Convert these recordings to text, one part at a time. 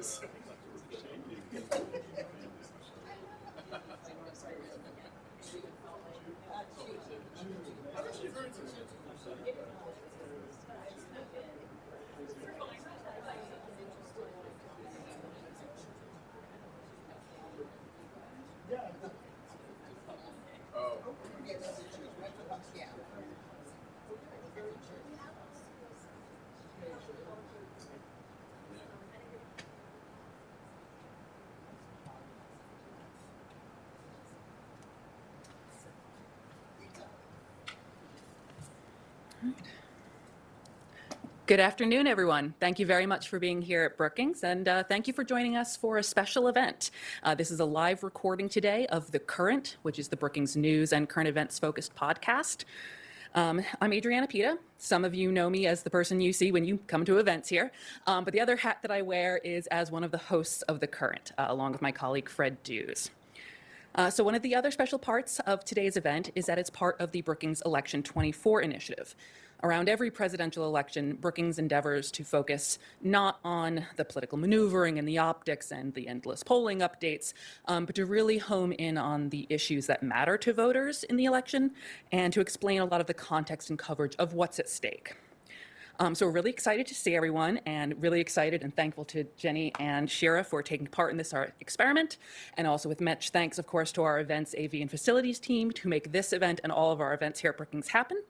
is. Good afternoon, everyone. Thank you very much for being here at Brookings, and thank you for joining us for a special event. This is a live recording today of The Current, which is the Brookings news and current events focused podcast. I'm Adriana Pita. Some of you know me as the person you see when you come to events here, but the other hat that I wear is as one of the hosts of The Current, along with my colleague Fred Dews. So one of the other special parts of today's event is that it's part of the Brookings Election 24 initiative. Around every presidential election, Brookings endeavors to focus not on the political maneuvering and the optics and the endless polling updates, but to really home in on the issues that matter to voters in the election and to explain a lot of the context and coverage of what's at stake. So we're really excited to see everyone, and really excited and thankful to Jenny and Shira for taking part in this experiment, and also with much thanks, of course, to our events, AV, and facilities team to make this event and all of our events here at Brookings happen.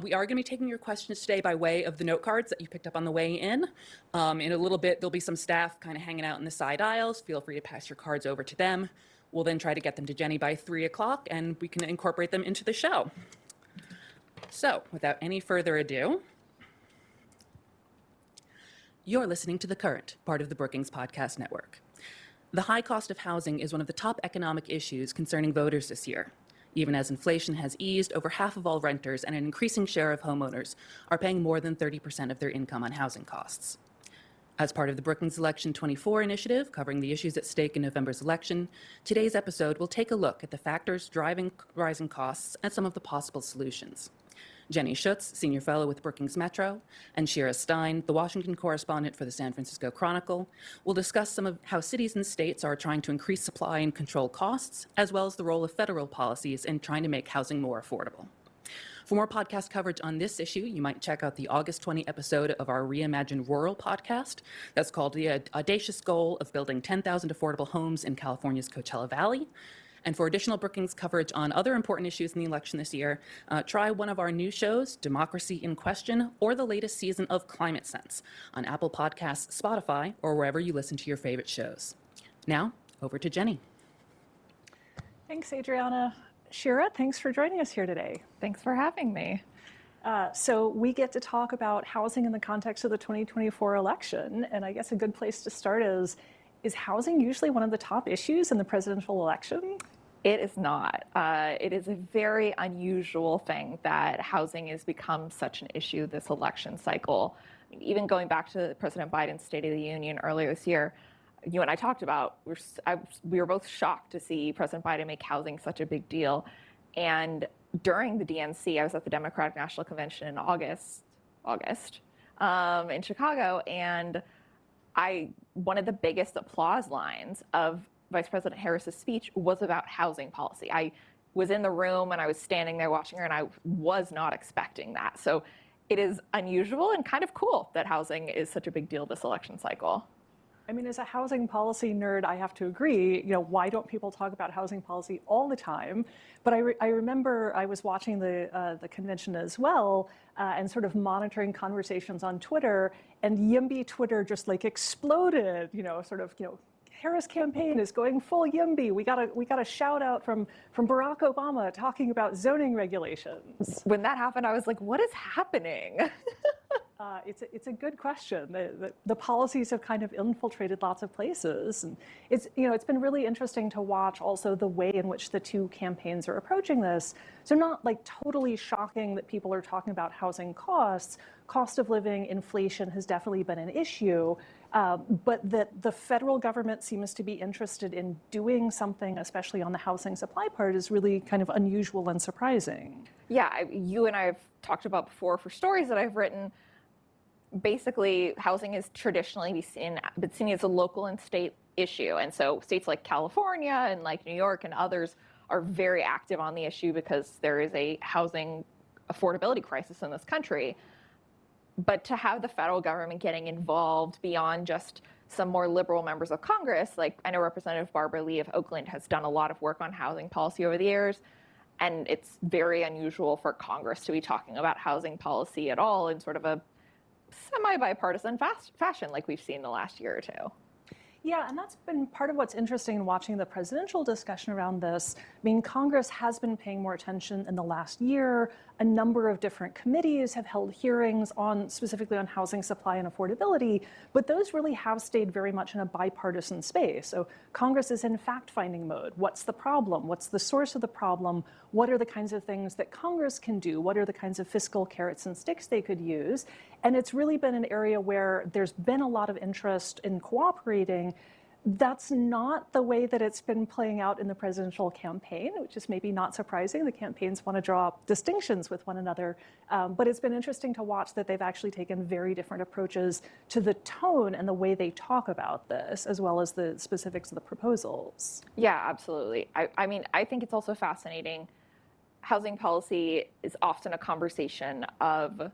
We are going to be taking your questions today by way of the note cards that you picked up on the way in. In a little bit, there'll be some staff kind of hanging out in the side aisles. Feel free to pass your cards over to them. We'll then try to get them to Jenny by 3 o'clock, and we can incorporate them into the show. So, without any further ado, you're listening to The Current, part of the Brookings Podcast Network. The high cost of housing is one of the top economic issues concerning voters this year. Even as inflation has eased, over half of all renters and an increasing share of homeowners are paying more than 30% of their income on housing costs. As part of the Brookings Election 24 initiative, covering the issues at stake in November's election, today's episode will take a look at the factors driving rising costs and some of the possible solutions. Jenny Schuetz, Senior Fellow with Brookings Metro, and Shira Stein, the Washington Correspondent for the San Francisco Chronicle, will discuss some of how cities and states are trying to increase supply and control costs, as well as the role of federal policies in trying to make housing more affordable. For more podcast coverage on this issue, you might check out the August 20 episode of our Reimagine Rural podcast. That's called The Audacious Goal of Building 10,000 Affordable Homes in California's Coachella Valley. And for additional Brookings coverage on other important issues in the election this year, try one of our new shows, Democracy in Question, or the latest season of Climate Sense on Apple Podcasts, Spotify, or wherever you listen to your favorite shows. Now, over to Jenny. Thanks, Adriana. Shira, thanks for joining us here today. Thanks for having me. So we get to talk about housing in the context of the 2024 election, and I guess a good place to start is housing usually one of the top issues in the presidential election? It is not. It is a very unusual thing that housing has become such an issue this election cycle. I mean, even going back to President Biden's State of the Union earlier this year, you and I talked about, we were both shocked to see President Biden make housing such a big deal. And during the DNC, I was at the Democratic National Convention in August in Chicago, and one of the biggest applause lines of Vice President Harris's speech was about housing policy. I was in the room and I was standing there watching her, and I was not expecting that. So it is unusual and kind of cool that housing is such a big deal this election cycle. I mean, as a housing policy nerd, I have to agree, why don't people talk about housing policy all the time? But I remember I was watching the convention as well and sort of monitoring conversations on Twitter, and YIMBY Twitter just like exploded, Harris campaign is going full YIMBY. We got a shout out from Barack Obama talking about zoning regulations. When that happened, I was like, what is happening? It's a good question. The policies have kind of infiltrated lots of places, and it's been really interesting to watch also the way in which the two campaigns are approaching this. So not like totally shocking that people are talking about housing costs. Cost of living, inflation has definitely been an issue, but that the federal government seems to be interested in doing something, especially on the housing supply part, is really kind of unusual and surprising. Yeah, you and I have talked about before for stories that I've written. basically housing is traditionally been seen as a local and state issue. And so states like California and like New York and others are very active on the issue because there is a housing affordability crisis in this country. But to have the federal government getting involved beyond just some more liberal members of Congress, like I know Representative Barbara Lee of Oakland has done a lot of work on housing policy over the years, and it's very unusual for Congress to be talking about housing policy at all in sort of a semi-bipartisan fashion like we've seen the last year or two. Yeah, and that's been part of what's interesting in watching the presidential discussion around this. I mean, Congress has been paying more attention in the last year. A number of different committees have held hearings specifically on housing supply and affordability, but those really have stayed very much in a bipartisan space. So Congress is in fact-finding mode. What's the problem? What's the source of the problem? What are the kinds of things that Congress can do? What are the kinds of fiscal carrots and sticks they could use? And it's really been an area where there's been a lot of interest in cooperating. That's not the way that it's been playing out in the presidential campaign, which is maybe not surprising. The campaigns want to draw distinctions with one another. But it's been interesting to watch that they've actually taken very different approaches to the tone and the way they talk about this, as well as the specifics of the proposals. Yeah, absolutely. I mean, I think it's also fascinating. Housing policy is often a conversation of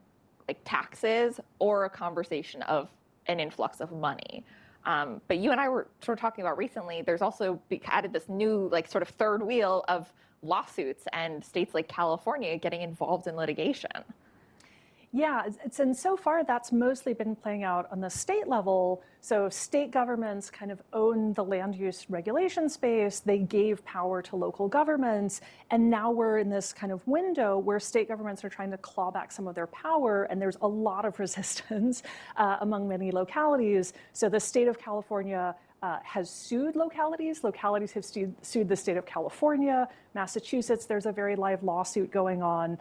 like taxes or a conversation of an influx of money. But you and I were sort of talking about recently, there's also added this new like sort of third wheel of lawsuits and states like California getting involved in litigation. Yeah, and so far that's mostly been playing out on the state level. So state governments kind of own the land use regulation space. They gave power to local governments. And now we're in this kind of window where state governments are trying to claw back some of their power. And there's a lot of resistance among many localities. So the state of California has sued localities. Localities have sued the state of California, Massachusetts. There's a very live lawsuit going on.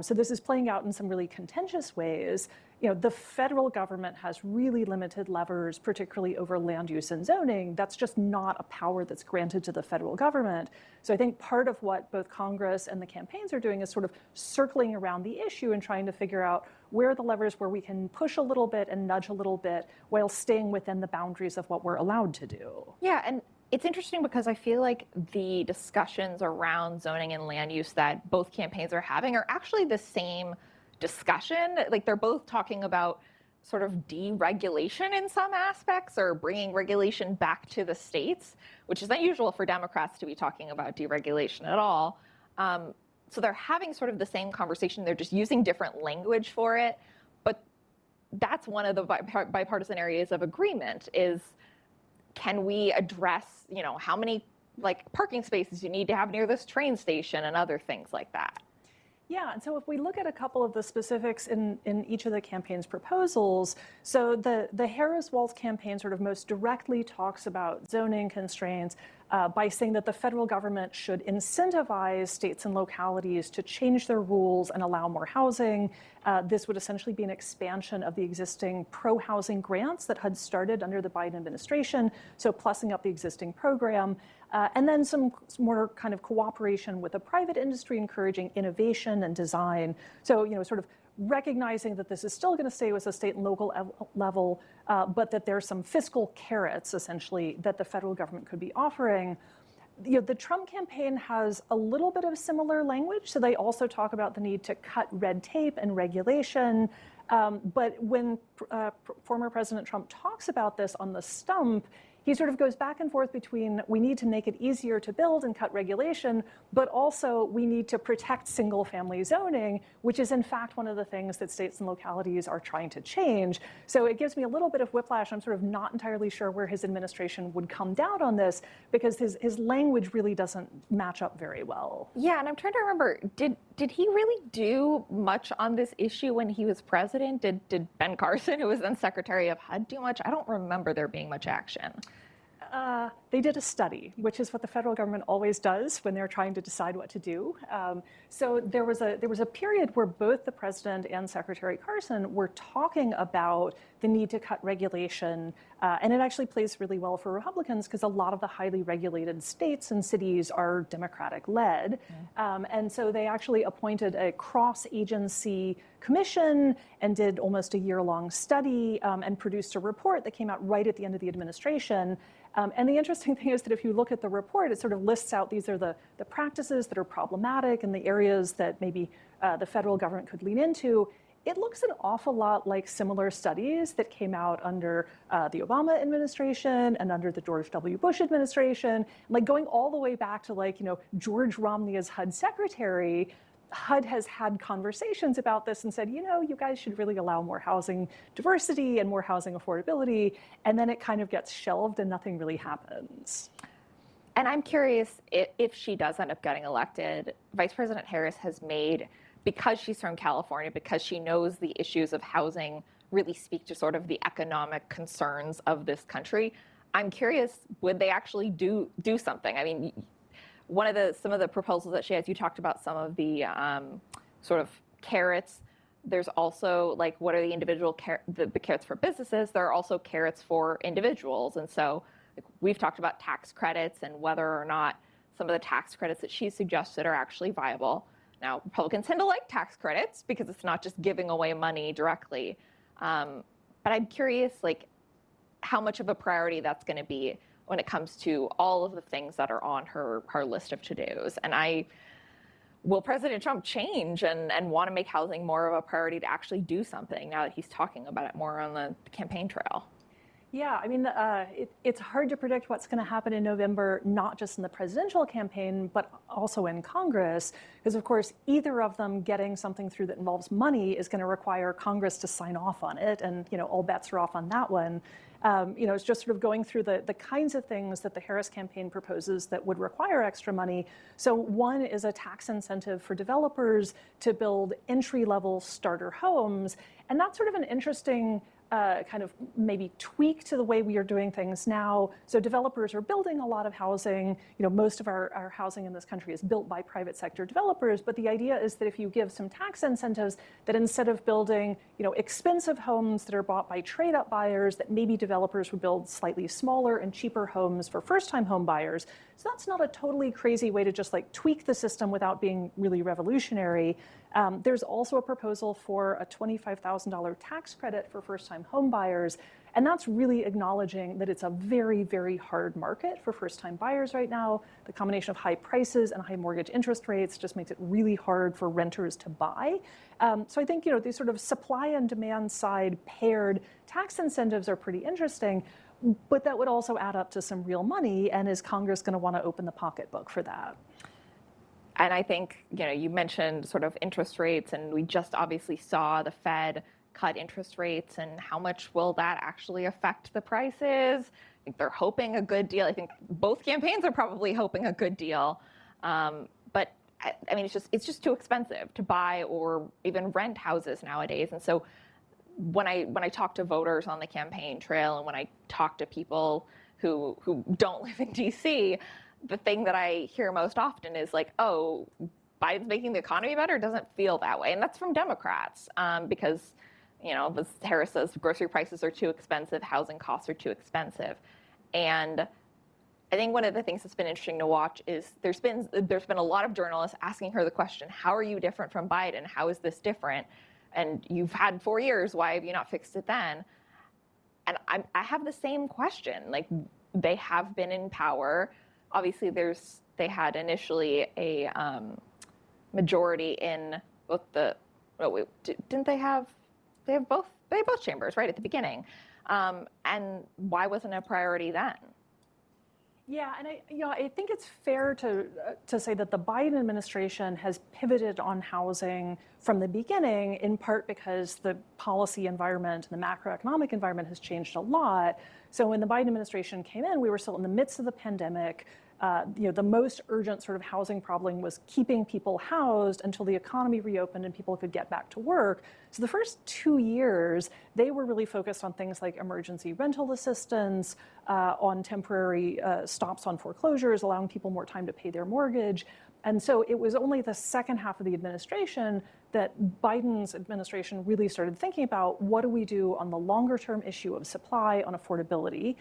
So this is playing out in some really contentious ways. You know, the federal government has really limited levers, particularly over land use and zoning. That's just not a power that's granted to the federal government. So I think part of what both Congress and the campaigns are doing is sort of circling around the issue and trying to figure out where are the levers where we can push a little bit and nudge a little bit while staying within the boundaries of what we're allowed to do. Yeah, and it's interesting because I feel like the discussions around zoning and land use that both campaigns are having are actually the same discussion. Like they're both talking about sort of deregulation in some aspects or bringing regulation back to the states, which is unusual for Democrats to be talking about deregulation at all. So they're having sort of the same conversation. They're just using different language for it. But that's one of the bipartisan areas of agreement is, can we address, you know, how many like parking spaces you need to have near this train station and other things like that? Yeah, and so if we look at a couple of the specifics in each of the campaign's proposals, so the Harris-Walz campaign sort of most directly talks about zoning constraints by saying that the federal government should incentivize states and localities to change their rules and allow more housing. This would essentially be an expansion of the existing pro-housing grants that had started under the Biden administration, so plussing up the existing program. And then some more kind of cooperation with the private industry, encouraging innovation and design. So, you know, sort of recognizing that this is still going to stay with the state and local level, but that there's some fiscal carrots, essentially, that the federal government could be offering. You know, the Trump campaign has a little bit of similar language. So they also talk about the need to cut red tape and regulation. But when former President Trump talks about this on the stump, he sort of goes back and forth between we need to make it easier to build and cut regulation, but also we need to protect single family zoning, which is in fact one of the things that states and localities are trying to change. So it gives me a little bit of whiplash. I'm sort of not entirely sure where his administration would come down on this because his language really doesn't match up very well. Yeah, and I'm trying to remember, did he really do much on this issue when he was president? Did Ben Carson, who was then Secretary of HUD, do much? I don't remember there being much action. They did a study, which is what the federal government always does when they're trying to decide what to do. So there was a period where both the president and Secretary Carson were talking about the need to cut regulation, and it actually plays really well for Republicans because a lot of the highly regulated states and cities are Democratic-led, and so they actually appointed a cross-agency commission and did almost a year-long study and produced a report that came out right at the end of the administration. And the interesting thing is that if you look at the report, it sort of lists out these are the practices that are problematic and the areas that maybe the federal government could lean into. It looks an awful lot like similar studies that came out under the Obama administration and under the George W. Bush administration, like going all the way back to George Romney as HUD secretary. HUD has had conversations about this and said, you guys should really allow more housing diversity and more housing affordability. And then it kind of gets shelved and nothing really happens. And I'm curious if she does end up getting elected, Vice President Harris has made, because she's from California, because she knows the issues of housing really speak to sort of the economic concerns of this country. I'm curious, would they actually do something? I mean, some of the proposals that she has, you talked about some of the sort of carrots. There's also what are the individual the carrots for businesses? There are also carrots for individuals. And so we've talked about tax credits and whether or not some of the tax credits that she suggested are actually viable. Now, Republicans tend to like tax credits because it's not just giving away money directly. But I'm curious, how much of a priority that's going to be when it comes to all of the things that are on her list of to-dos. And will President Trump change and want to make housing more of a priority to actually do something now that he's talking about it more on the campaign trail? Yeah, I mean, it's hard to predict what's going to happen in November, not just in the presidential campaign, but also in Congress, because of course, either of them getting something through that involves money is going to require Congress to sign off on it, and all bets are off on that one. It's just sort of going through the kinds of things that the Harris campaign proposes that would require extra money. So one is a tax incentive for developers to build entry-level starter homes, and that's sort of an interesting kind of maybe tweak to the way we are doing things now. So developers are building a lot of housing. Most of our housing in this country is built by private sector developers. But the idea is that if you give some tax incentives, that instead of building, expensive homes that are bought by trade-up buyers, that maybe developers would build slightly smaller and cheaper homes for first-time home buyers. So that's not a totally crazy way to just tweak the system without being really revolutionary. There's also a proposal for a $25,000 tax credit for first-time home buyers. And that's really acknowledging that it's a very, very hard market for first-time buyers right now. The combination of high prices and high mortgage interest rates just makes it really hard for renters to buy. So I think, these sort of supply and demand side paired tax incentives are pretty interesting, but that would also add up to some real money. And is Congress going to want to open the pocketbook for that? And I think, you mentioned sort of interest rates, and we just obviously saw the Fed cut interest rates, and how much will that actually affect the prices? I think they're hoping a good deal. I think both campaigns are probably hoping a good deal. But I mean, it's just too expensive to buy or even rent houses nowadays. And so when I talk to voters on the campaign trail and when I talk to people who don't live in DC, the thing that I hear most often is oh, Biden's making the economy better. It doesn't feel that way. And that's from Democrats because, as Harris says, grocery prices are too expensive, housing costs are too expensive. And I think one of the things that's been interesting to watch is there's been a lot of journalists asking her the question, how are you different from Biden? How is this different? And you've had 4 years. Why have you not fixed it then? And I have the same question. They have been in power. Obviously, they had initially a majority in both didn't they have both chambers right at the beginning, and why wasn't it a priority then? Yeah, and I think it's fair to say that the Biden administration has pivoted on housing from the beginning, in part because the policy environment and the macroeconomic environment has changed a lot. So when the Biden administration came in, we were still in the midst of the pandemic. The most urgent sort of housing problem was keeping people housed until the economy reopened and people could get back to work. So the first 2 years, they were really focused on things like emergency rental assistance, on temporary stops on foreclosures, allowing people more time to pay their mortgage. And so it was only the second half of the administration that Biden's administration really started thinking about what do we do on the longer term issue of supply, on affordability.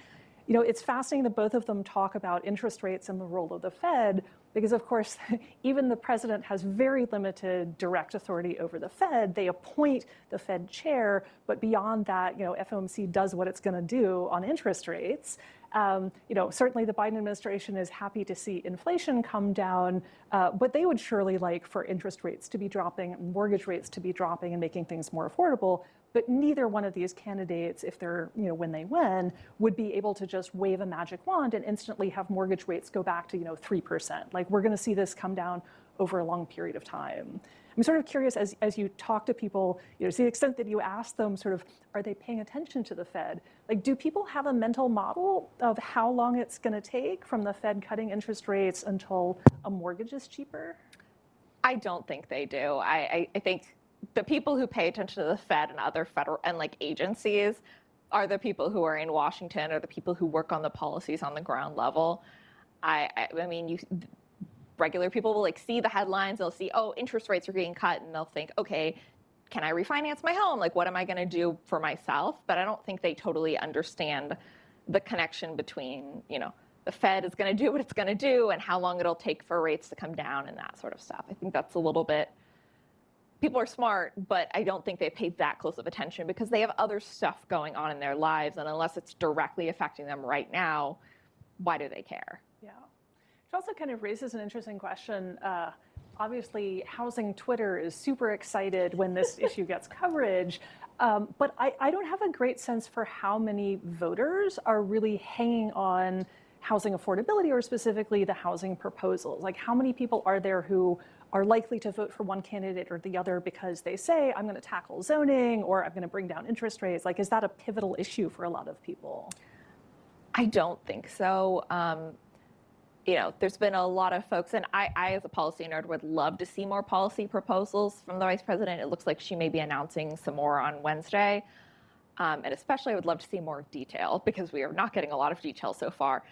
It's fascinating that both of them talk about interest rates and the role of the Fed, because of course, even the president has very limited direct authority over the Fed. They appoint the Fed chair, but beyond that, FOMC does what it's going to do on interest rates. Certainly the Biden administration is happy to see inflation come down, but they would surely like for interest rates to be dropping, mortgage rates to be dropping and making things more affordable. But neither one of these candidates, if they're, when they win, would be able to just wave a magic wand and instantly have mortgage rates go back to, 3%. Like, we're going to see this come down over a long period of time. I'm sort of curious, as you talk to people, to the extent that you ask them sort of, are they paying attention to the Fed? Like, do people have a mental model of how long it's going to take from the Fed cutting interest rates until a mortgage is cheaper? I don't think they do. I think the people who pay attention to the Fed and other federal and agencies are the people who are in Washington, or the people who work on the policies on the ground level. I mean, regular people will see the headlines, they'll see, oh, interest rates are getting cut, and they'll think, okay, can I refinance my home? What am I going to do for myself? But I don't think they totally understand the connection between, the Fed is going to do what it's going to do and how long it'll take for rates to come down and that sort of stuff. I think that's a little bit, people are smart, but I don't think they pay that close of attention because they have other stuff going on in their lives. And unless it's directly affecting them right now, why do they care? Yeah. It also kind of raises an interesting question. Obviously, housing Twitter is super excited when this issue gets coverage. But I don't have a great sense for how many voters are really hanging on housing affordability, or specifically the housing proposals. Like, how many people are there who are likely to vote for one candidate or the other because they say, I'm going to tackle zoning, or I'm going to bring down interest rates? Like, is that a pivotal issue for a lot of people? I don't think so. There's been a lot of folks, and I, as a policy nerd, would love to see more policy proposals from the vice president. It looks like she may be announcing some more on Wednesday. And especially, I would love to see more detail, because we are not getting a lot of detail so far.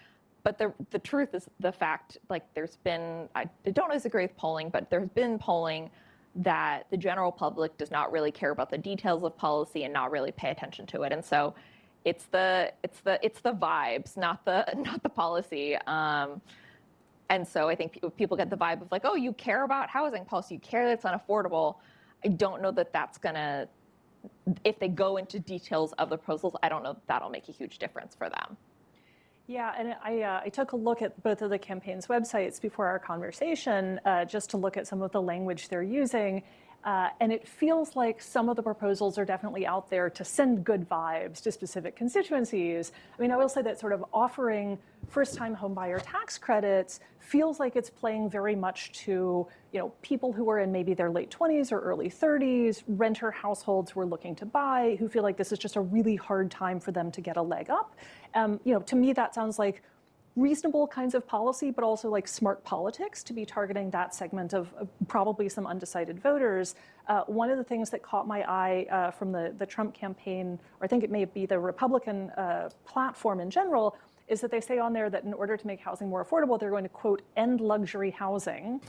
But the truth is the fact, there's been, I don't always agree with polling, but there's been polling that the general public does not really care about the details of policy and not really pay attention to it. And so it's the vibes, not the policy. And so I think people get the vibe of oh, you care about housing policy, you care that it's unaffordable. I don't know that that's gonna, if they go into details of the proposals, I don't know if that'll make a huge difference for them. Yeah, and I took a look at both of the campaign's websites before our conversation, just to look at some of the language they're using. And it feels like some of the proposals are definitely out there to send good vibes to specific constituencies. I mean, I will say that sort of offering first-time homebuyer tax credits feels like it's playing very much to, people who are in maybe their late 20s or early 30s, renter households who are looking to buy, who feel like this is just a really hard time for them to get a leg up. To me, that sounds like reasonable kinds of policy, but also smart politics to be targeting that segment of probably some undecided voters. One of the things that caught my eye from the Trump campaign, or I think it may be the Republican platform in general, is that they say on there that in order to make housing more affordable, they're going to, quote, end luxury housing.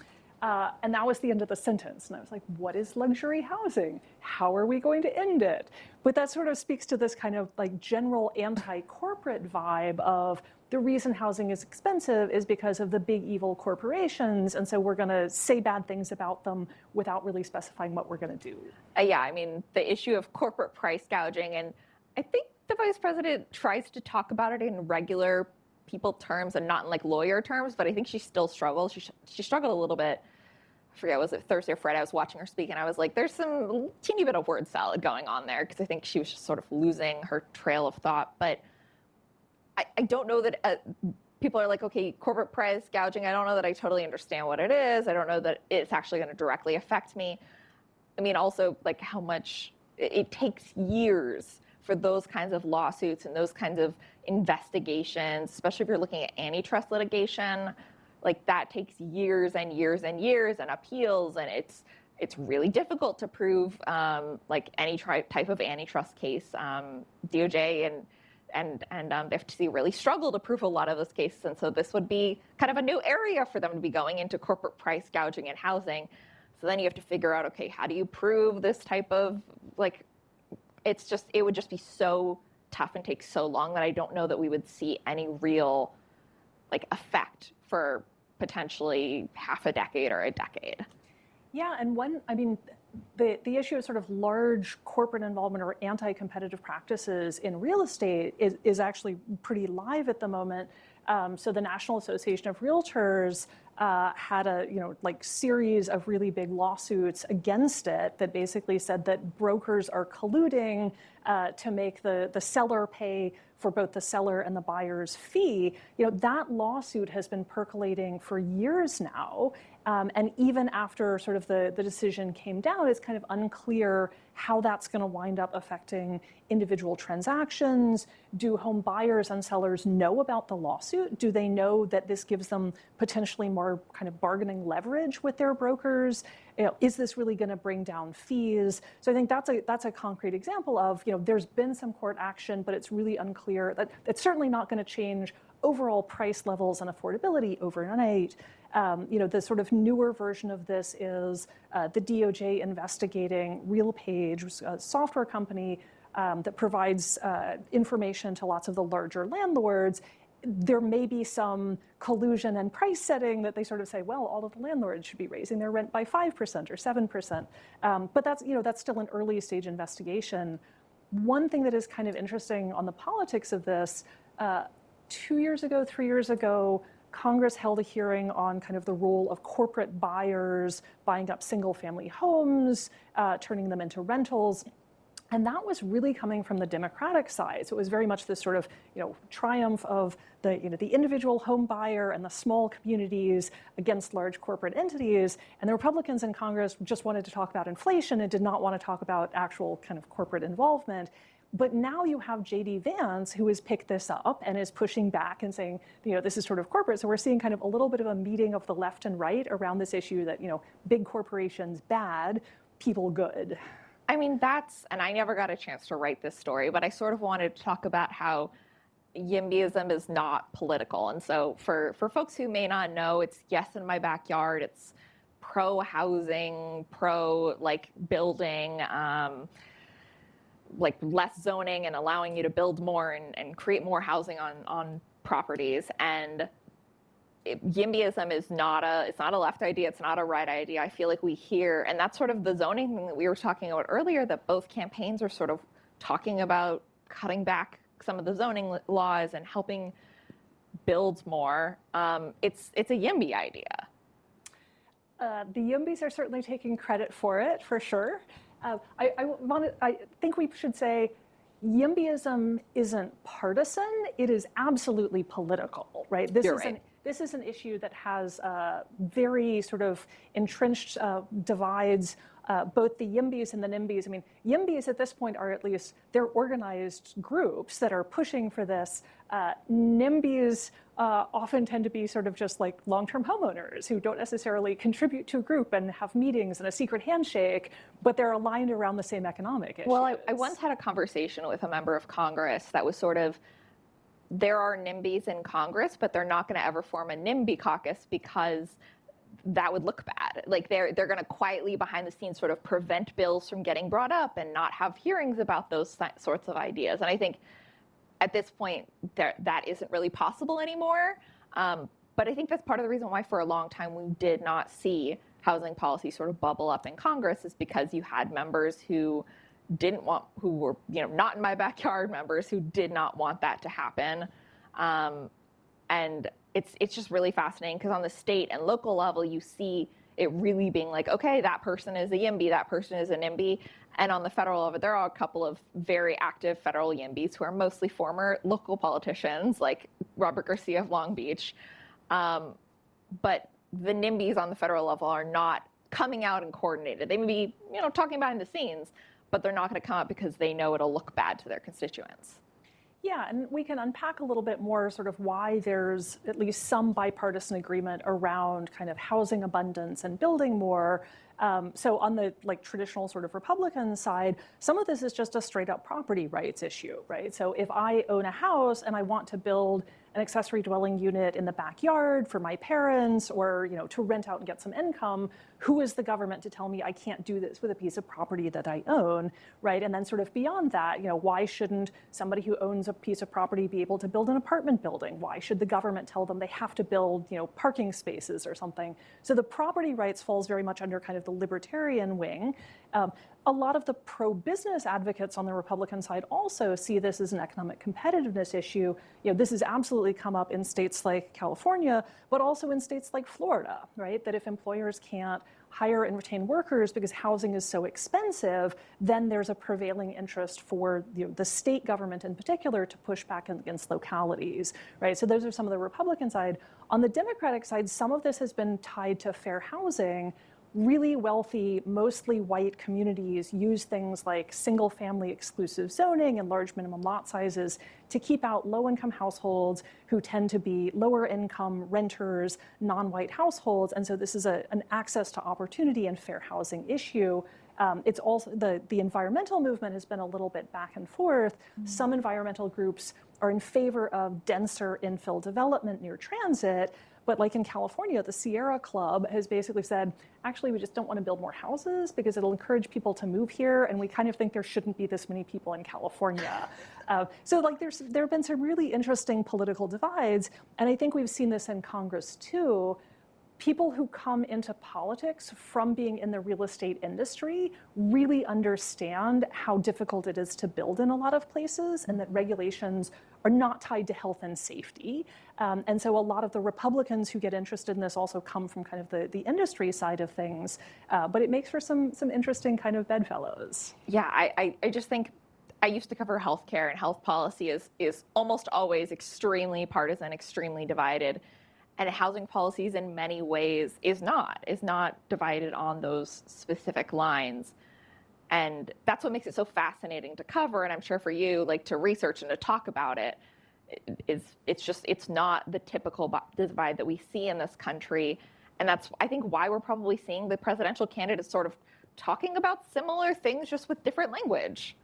And that was the end of the sentence. And I was like, what is luxury housing? How are we going to end it? But that sort of speaks to this kind of general anti-corporate vibe of the reason housing is expensive is because of the big evil corporations. And so we're going to say bad things about them without really specifying what we're going to do. Yeah, I mean, the issue of corporate price gouging, and I think the vice president tries to talk about it in regular people terms and not in lawyer terms, but I think she still struggles. She struggled a little bit. I forget, was it Thursday or Friday? I was watching her speak, and I was like, there's some teeny bit of word salad going on there, because I think she was just sort of losing her trail of thought. But I don't know that people are okay, corporate price gouging, I don't know that I totally understand what it is. I don't know that it's actually going to directly affect me. I mean, also, how much it takes years for those kinds of lawsuits and those kinds of investigations, especially if you're looking at antitrust litigation, like that takes years and years and years and appeals, and it's really difficult to prove like any type of antitrust case. DOJ and the FTC really struggle to prove a lot of those cases, and so this would be kind of a new area for them to be going into, corporate price gouging in housing. So then you have to figure out, okay, how do you prove this type of, like, it would just be so tough and take so long that I don't know that we would see any real like effect for potentially half a decade or a decade. Yeah, and the issue of sort of large corporate involvement or anti-competitive practices in real estate is actually pretty live at the moment. So the National Association of Realtors had a series of really big lawsuits against it that basically said that brokers are colluding to make the seller pay for both the seller and the buyer's fee. That lawsuit has been percolating for years now. And even after sort of the decision came down, it's kind of unclear how that's going to wind up affecting individual transactions. Do home buyers and sellers know about the lawsuit? Do they know that this gives them potentially more kind of bargaining leverage with their brokers? Is this really going to bring down fees? So I think that's a concrete example of, there's been some court action, but it's really unclear that it's certainly not going to change overall price levels and affordability overnight. The sort of newer version of this is the DOJ investigating RealPage, a software company that provides information to lots of the larger landlords. There may be some collusion and price setting that they sort of say, well, all of the landlords should be raising their rent by 5% or 7%. But that's still an early stage investigation. One thing that is kind of interesting on the politics of this, 3 years ago, Congress held a hearing on kind of the role of corporate buyers buying up single-family homes, turning them into rentals. And that was really coming from the Democratic side. So it was very much this sort of, triumph of the individual home buyer and the small communities against large corporate entities. And the Republicans in Congress just wanted to talk about inflation and did not want to talk about actual kind of corporate involvement. But now you have J.D. Vance, who has picked this up and is pushing back and saying, this is sort of corporate. So we're seeing kind of a little bit of a meeting of the left and right around this issue that, big corporations bad, people good. I mean, and I never got a chance to write this story, but I sort of wanted to talk about how YIMBYism is not political. And so for folks who may not know, it's yes in my backyard. It's pro-housing, building, less zoning and allowing you to build more and create more housing on properties. And YIMBYism is it's not a left idea, it's not a right idea. I feel like we hear, and that's sort of the zoning thing that we were talking about earlier, that both campaigns are sort of talking about cutting back some of the zoning laws and helping build more. It's a YIMBY idea. The YIMBYs are certainly taking credit for it, for sure. I think we should say YIMBYism isn't partisan. It is absolutely political, right? This is an issue that has very sort of entrenched divides, both the YIMBYs and the NIMBYs. I mean, YIMBYs at this point are at least, they're organized groups that are pushing for this. NIMBYs often tend to be sort of just like long-term homeowners who don't necessarily contribute to a group and have meetings and a secret handshake, but they're aligned around the same economic issues. Well, I once had a conversation with a member of Congress that was sort of, there are NIMBYs in Congress, but they're not going to ever form a NIMBY caucus because that would look bad. Like they're going to quietly behind the scenes sort of prevent bills from getting brought up and not have hearings about those sorts of ideas. And I think at this point that isn't really possible anymore. But I think that's part of the reason why for a long time we did not see housing policy sort of bubble up in Congress, is because you had members who were not in my backyard, members who did not want that to happen. And it's just really fascinating because on the state and local level, you see it really being like, okay, that person is a YIMBY, that person is a NIMBY. And on the federal level, there are a couple of very active federal YIMBYs who are mostly former local politicians, like Robert Garcia of Long Beach. But the NIMBYs on the federal level are not coming out and coordinated. They may be, talking behind the scenes, but they're not going to come up because they know it'll look bad to their constituents. Yeah, and we can unpack a little bit more sort of why there's at least some bipartisan agreement around kind of housing abundance and building more. So on the traditional sort of Republican side, some of this is just a straight up property rights issue, right? So if I own a house and I want to build an accessory dwelling unit in the backyard for my parents, or to rent out and get some income, who is the government to tell me I can't do this with a piece of property that I own, right? And then sort of beyond that, why shouldn't somebody who owns a piece of property be able to build an apartment building? Why should the government tell them they have to build parking spaces or something? So the property rights falls very much under kind of the libertarian wing. A lot of the pro-business advocates on the Republican side also see this as an economic competitiveness issue. This has absolutely come up in states like California, but also in states like Florida, right? That if employers can't hire and retain workers because housing is so expensive, then there's a prevailing interest for the state government in particular to push back against localities, right? So those are some of the Republican side. On the Democratic side, some of this has been tied to fair housing. Really wealthy, mostly white communities use things like single-family exclusive zoning and large minimum lot sizes to keep out low-income households who tend to be lower-income renters, non-white households. And so this is an access to opportunity and fair housing issue. It's also the environmental movement has been a little bit back and forth. Some environmental groups are in favor of denser infill development near transit. But like in California, the Sierra Club has basically said, actually, we just don't want to build more houses because it'll encourage people to move here. And we kind of think there shouldn't be this many people in California. So there have been some really interesting political divides. And I think we've seen this in Congress, too. People who come into politics from being in the real estate industry really understand how difficult it is to build in a lot of places, and that regulations are not tied to health and safety. And so a lot of the Republicans who get interested in this also come from kind of the industry side of things. But it makes for some interesting kind of bedfellows. Yeah, I just think I used to cover healthcare, and health policy is almost always extremely partisan, extremely divided. And housing policies in many ways is not divided on those specific lines. And that's what makes it so fascinating to cover. And I'm sure for you, to research and to talk about it, it's not the typical divide that we see in this country. And that's, I think, why we're probably seeing the presidential candidates sort of talking about similar things, just with different language.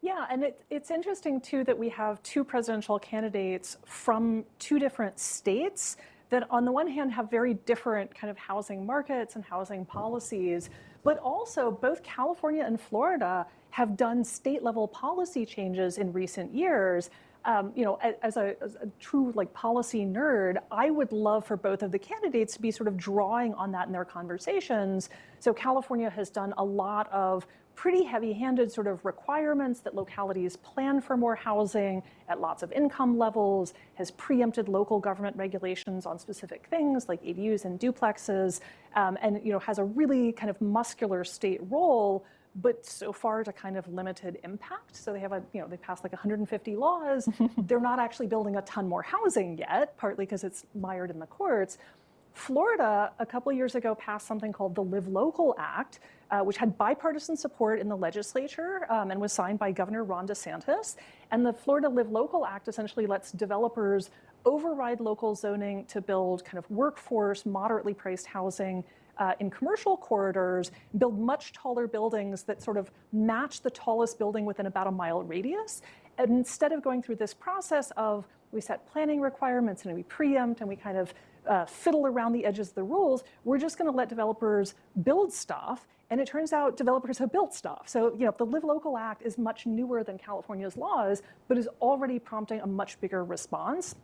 Yeah, and it's interesting, too, that we have two presidential candidates from two different states that on the one hand have very different kind of housing markets and housing policies, but also both California and Florida have done state-level policy changes in recent years. As a true policy nerd, I would love for both of the candidates to be sort of drawing on that in their conversations. So California has done a lot of pretty heavy-handed sort of requirements that localities plan for more housing at lots of income levels, has preempted local government regulations on specific things like ADUs and duplexes, and has a really kind of muscular state role, but so far to kind of limited impact. So they have they passed 150 laws. They're not actually building a ton more housing yet, partly because it's mired in the courts. Florida, a couple years ago, passed something called the Live Local Act, which had bipartisan support in the legislature and was signed by Governor Ron DeSantis. And the Florida Live Local Act essentially lets developers override local zoning to build kind of workforce, moderately priced housing in commercial corridors, build much taller buildings that sort of match the tallest building within about a mile radius. And instead of going through this process of we set planning requirements and we preempt and we kind of fiddle around the edges of the rules, we're just going to let developers build stuff. And it turns out developers have built stuff. So, the Live Local Act is much newer than California's laws, but is already prompting a much bigger response.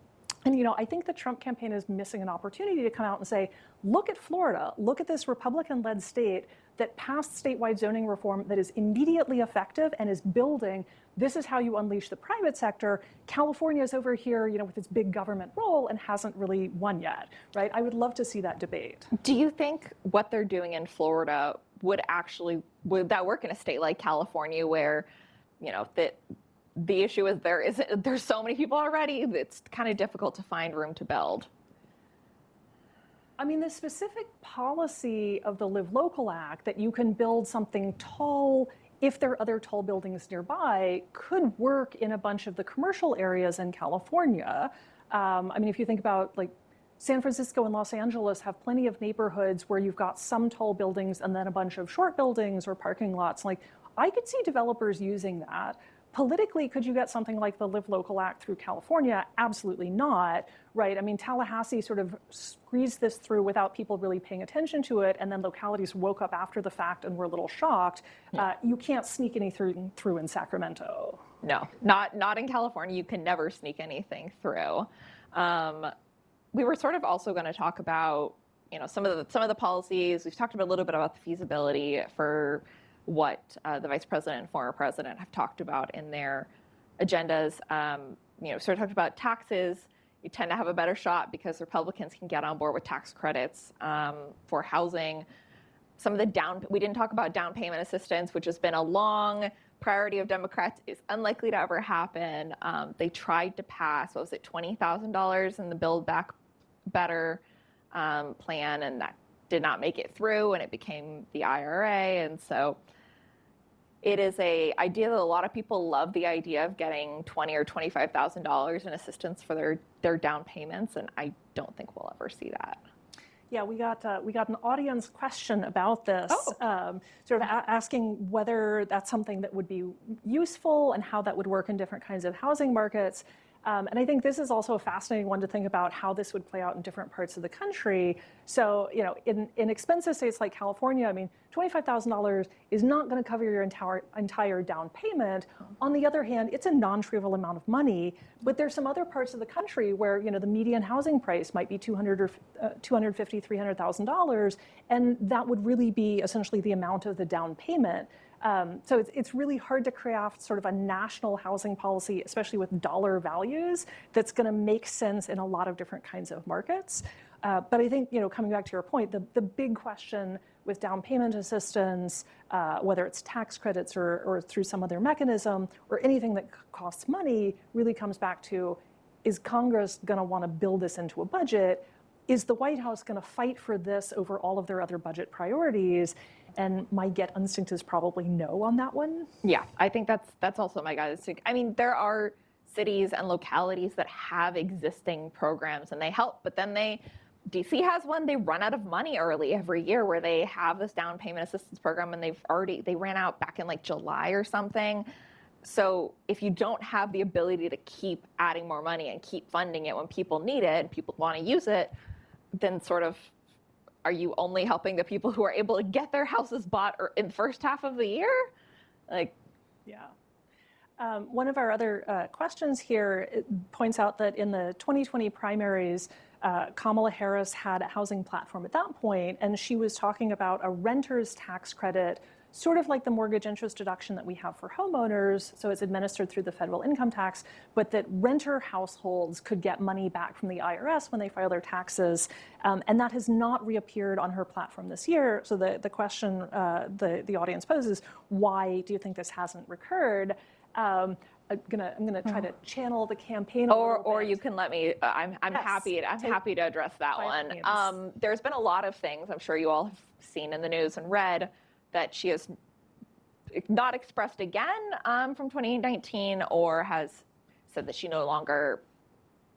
And, I think the Trump campaign is missing an opportunity to come out and say, look at Florida, look at this Republican-led state that passed statewide zoning reform that is immediately effective and is building. This is how you unleash the private sector. California is over here, with its big government role and hasn't really won yet, right? I would love to see that debate. Do you think what they're doing in Florida would that work in a state like California where, that the issue is there's so many people already, it's kind of difficult to find room to build? I mean, the specific policy of the Live Local Act that you can build something tall if there are other tall buildings nearby, could work in a bunch of the commercial areas in California. I mean, if you think about like San Francisco and Los Angeles have plenty of neighborhoods where you've got some tall buildings and then a bunch of short buildings or parking lots. Like, I could see developers using that. Politically, could you get something like the Live Local Act through California? Absolutely not, right? I mean, Tallahassee sort of squeezed this through without people really paying attention to it, and then localities woke up after the fact and were a little shocked. You can't sneak anything through in Sacramento. No, not in California. You can never sneak anything through. We were sort of also going to talk about, some of the policies. We've talked a little bit about the feasibility for what the vice president and former president have talked about in their agendas. Sort of talked about taxes. You tend to have a better shot because Republicans can get on board with tax credits for housing. Some of we didn't talk about down payment assistance, which has been a long priority of Democrats. Is unlikely to ever happen. They tried to pass, what was it, $20,000 in the Build Back Better plan, and that did not make it through, and it became the IRA. And so it is an idea that a lot of people love, the idea of getting $20,000 or $25,000 in assistance for their down payments, and I don't think we'll ever see that. Yeah, we got an audience question about this, sort of asking whether that's something that would be useful and how that would work in different kinds of housing markets. And I think this is also a fascinating one to think about how this would play out in different parts of the country. So, in expensive states like California, I mean, $25,000 is not going to cover your entire down payment. On the other hand, it's a non-trivial amount of money. But there's some other parts of the country where, the median housing price might be $200,000 or $250,000, $300,000, and that would really be essentially the amount of the down payment. So it's really hard to craft sort of a national housing policy, especially with dollar values, that's going to make sense in a lot of different kinds of markets. But I think, coming back to your point, the big question with down payment assistance, whether it's tax credits or through some other mechanism or anything that costs money, really comes back to, is Congress going to want to build this into a budget? Is the White House going to fight for this over all of their other budget priorities? And my gut instinct is probably no on that one. Yeah, I think that's also my gut instinct. I mean, there are cities and localities that have existing programs and they help, but then DC has one, they run out of money early every year where they have this down payment assistance program, and they ran out back in like July or something. So if you don't have the ability to keep adding more money and keep funding it when people need it and people want to use it, then sort of, are you only helping the people who are able to get their houses bought or in the first half of the year? Yeah. One of our other questions here points out that in the 2020 primaries, Kamala Harris had a housing platform at that point, and she was talking about a renter's tax credit, sort of like the mortgage interest deduction that we have for homeowners, so it's administered through the federal income tax, but that renter households could get money back from the IRS when they file their taxes, and that has not reappeared on her platform this year. So the question the audience poses, why do you think this hasn't recurred? I'm gonna try to channel the campaign. Or you can let me. I'm Yes. happy to address that one. There's been a lot of things I'm sure you all have seen in the news and read that she has not expressed again from 2019, or has said that she no longer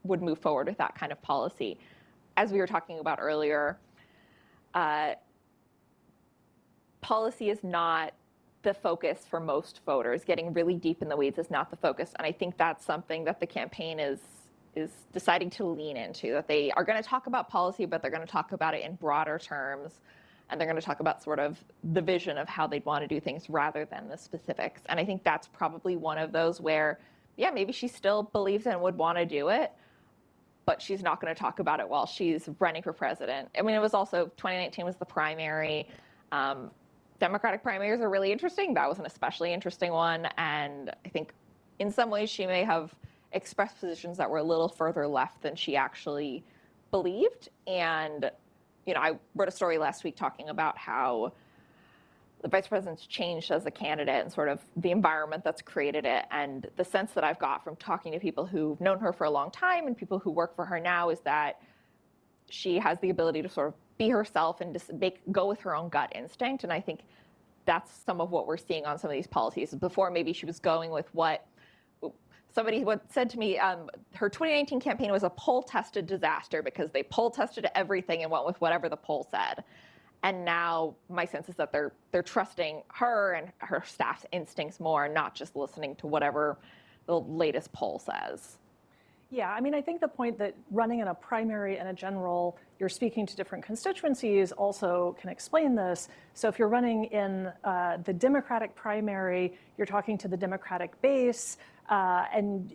would move forward with that kind of policy. As we were talking about earlier, policy is not the focus for most voters. Getting really deep in the weeds is not the focus. And I think that's something that the campaign is deciding to lean into, that they are going to talk about policy, but they're going to talk about it in broader terms. And they're going to talk about sort of the vision of how they'd want to do things rather than the specifics. And I think that's probably one of those where, yeah, maybe she still believes and would want to do it, but she's not going to talk about it while she's running for president. I mean, it was also, 2019 was the primary. Democratic primaries are really interesting. That was an especially interesting one. And I think in some ways she may have expressed positions that were a little further left than she actually believed. And I wrote a story last week talking about how the vice president's changed as a candidate and sort of the environment that's created it. And the sense that I've got from talking to people who've known her for a long time and people who work for her now is that she has the ability to sort of be herself and just go with her own gut instinct. And I think that's some of what we're seeing on some of these policies. Before, maybe she was going with what somebody said to me, her 2019 campaign was a poll-tested disaster because they poll-tested everything and went with whatever the poll said. And now my sense is that they're trusting her and her staff's instincts more, not just listening to whatever the latest poll says. Yeah, I mean, I think the point that running in a primary and a general, you're speaking to different constituencies also can explain this. So if you're running in the Democratic primary, you're talking to the Democratic base, and